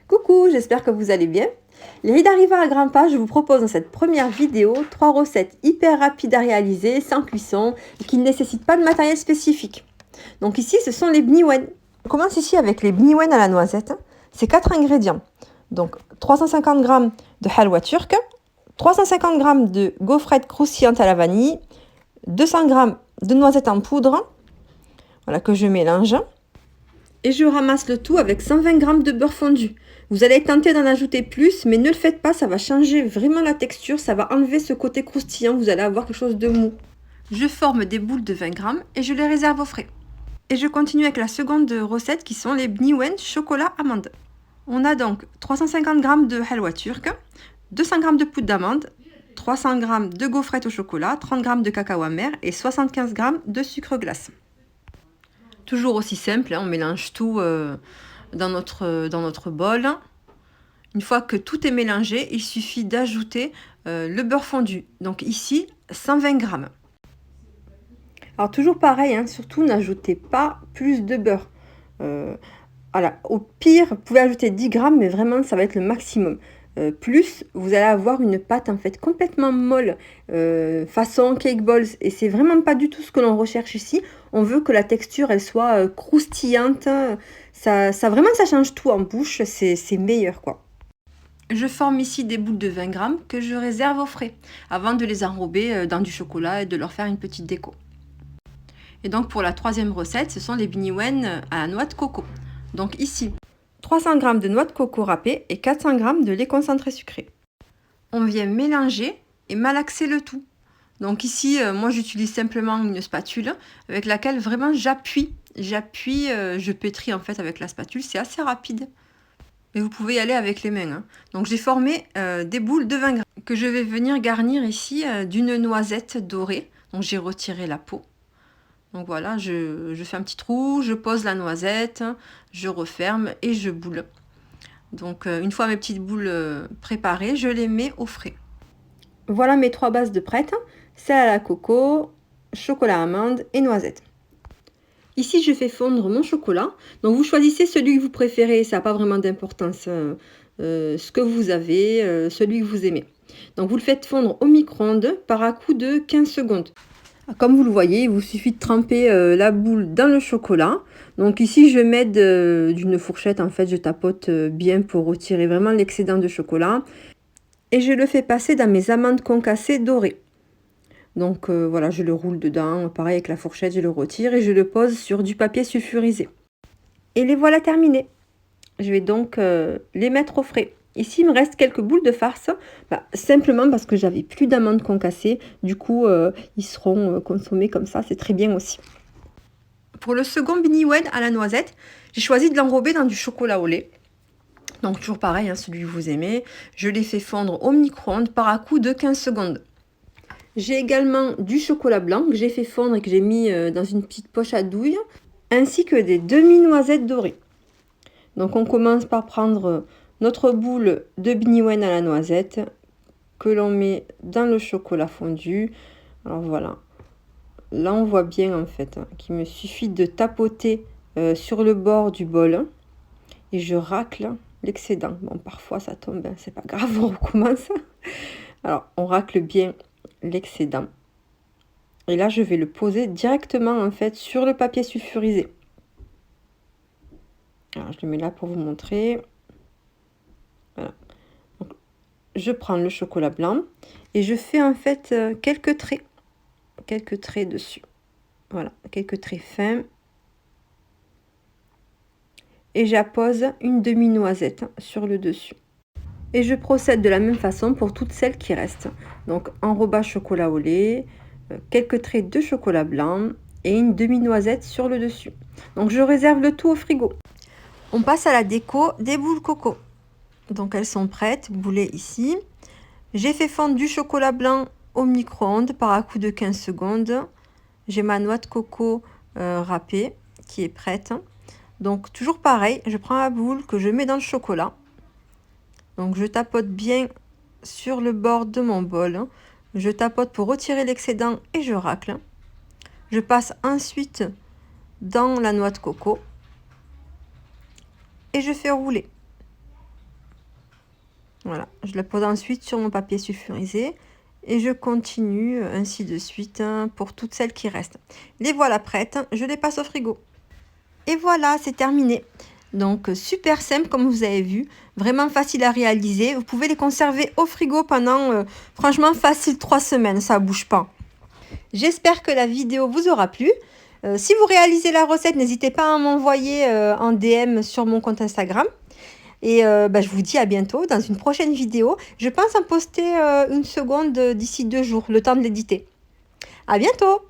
Coucou, j'espère que vous allez bien. Les rides d'arriver à grands pas, je vous propose dans cette première vidéo 3 recettes hyper rapides à réaliser, sans cuisson, et qui ne nécessitent pas de matériel spécifique. Donc ici, ce sont les bniwen. On commence ici avec les bniwen à la noisette. C'est 4 ingrédients. Donc 350 g de halwa turc, 350 g de gaufrettes croustillantes à la vanille, 200 g de noisettes en poudre, voilà, que je mélange. Et je ramasse le tout avec 120 g de beurre fondu. Vous allez être tenté d'en ajouter plus, mais ne le faites pas, ça va changer vraiment la texture, ça va enlever ce côté croustillant, vous allez avoir quelque chose de mou. Je forme des boules de 20 g et je les réserve au frais. Et je continue avec la seconde recette qui sont les bniwen chocolat amande. On a donc 350 g de halwa turc, 200 g de poudre d'amande, 300 g de gaufrettes au chocolat, 30 g de cacao amer et 75 g de sucre glace. Toujours aussi simple, hein, on mélange tout dans notre bol. Une fois que tout est mélangé, il suffit d'ajouter le beurre fondu. Donc ici, 120 g. Alors toujours pareil, hein, surtout n'ajoutez pas plus de beurre. Voilà, au pire, vous pouvez ajouter 10 g, mais vraiment, ça va être le maximum. Plus, vous allez avoir une pâte en fait complètement molle, façon cake balls, et c'est vraiment pas du tout ce que l'on recherche ici. On veut que la texture elle soit croustillante, ça vraiment ça change tout en bouche, c'est meilleur quoi. Je forme ici des boules de 20 g que je réserve au frais avant de les enrober dans du chocolat et de leur faire une petite déco. Et donc pour la troisième recette, ce sont les bniwen à la noix de coco. Donc ici 300 g de noix de coco râpée et 400 g de lait concentré sucré. On vient mélanger et malaxer le tout. Donc ici, moi j'utilise simplement une spatule avec laquelle vraiment j'appuie, je pétris en fait avec la spatule, c'est assez rapide. Mais vous pouvez y aller avec les mains. Hein. Donc j'ai formé des boules de 20 g que je vais venir garnir ici d'une noisette dorée. Donc j'ai retiré la peau. Donc voilà, je fais un petit trou, je pose la noisette, je referme et je boule. Donc une fois mes petites boules préparées, je les mets au frais. Voilà mes 3 bases de prêtes, celle à la coco, chocolat amande et noisette. Ici, je fais fondre mon chocolat. Donc vous choisissez celui que vous préférez, ça n'a pas vraiment d'importance, ce que vous avez, celui que vous aimez. Donc vous le faites fondre au micro-ondes par un coup de 15 secondes. Comme vous le voyez, il vous suffit de tremper la boule dans le chocolat. Donc ici, je m'aide d'une fourchette. En fait, je tapote bien pour retirer vraiment l'excédent de chocolat. Et je le fais passer dans mes amandes concassées dorées. Donc voilà, je le roule dedans. Pareil avec la fourchette, je le retire et je le pose sur du papier sulfurisé. Et les voilà terminés. Je vais donc les mettre au frais. Ici, il me reste quelques boules de farce, simplement parce que j'avais plus d'amandes concassées. Du coup, ils seront consommés comme ça, c'est très bien aussi. Pour le second bniwen à la noisette, j'ai choisi de l'enrober dans du chocolat au lait. Donc toujours pareil, hein, celui que vous aimez. Je l'ai fait fondre au micro-ondes par un coup de 15 secondes. J'ai également du chocolat blanc que j'ai fait fondre et que j'ai mis dans une petite poche à douille, ainsi que des demi-noisettes dorées. Donc on commence par prendre notre boule de bniwen à la noisette que l'on met dans le chocolat fondu. Alors voilà, là on voit bien en fait qu'il me suffit de tapoter sur le bord du bol et je racle l'excédent. Bon, parfois ça tombe, hein, c'est pas grave, on recommence. Alors on racle bien l'excédent et là je vais le poser directement en fait sur le papier sulfurisé. Alors je le mets là pour vous montrer. Voilà. Donc, je prends le chocolat blanc et je fais en fait quelques traits dessus. Voilà, quelques traits fins. Et j'appose une demi-noisette sur le dessus. Et je procède de la même façon pour toutes celles qui restent. Donc enrobage chocolat au lait, quelques traits de chocolat blanc et une demi-noisette sur le dessus. Donc je réserve le tout au frigo. On passe à la déco des boules coco. Donc elles sont prêtes, boulées ici. J'ai fait fondre du chocolat blanc au micro-ondes par un coup de 15 secondes. J'ai ma noix de coco râpée qui est prête. Donc toujours pareil, je prends la boule que je mets dans le chocolat. Donc je tapote bien sur le bord de mon bol. Je tapote pour retirer l'excédent et je racle. Je passe ensuite dans la noix de coco et je fais rouler. Voilà, je le pose ensuite sur mon papier sulfurisé et je continue ainsi de suite pour toutes celles qui restent. Les voilà prêtes, je les passe au frigo. Et voilà, c'est terminé. Donc super simple comme vous avez vu, vraiment facile à réaliser. Vous pouvez les conserver au frigo pendant franchement facile 3 semaines, ça bouge pas. J'espère que la vidéo vous aura plu. Si vous réalisez la recette, n'hésitez pas à m'envoyer en DM sur mon compte Instagram. Et je vous dis à bientôt dans une prochaine vidéo. Je pense en poster une seconde d'ici 2 jours, le temps de l'éditer. À bientôt!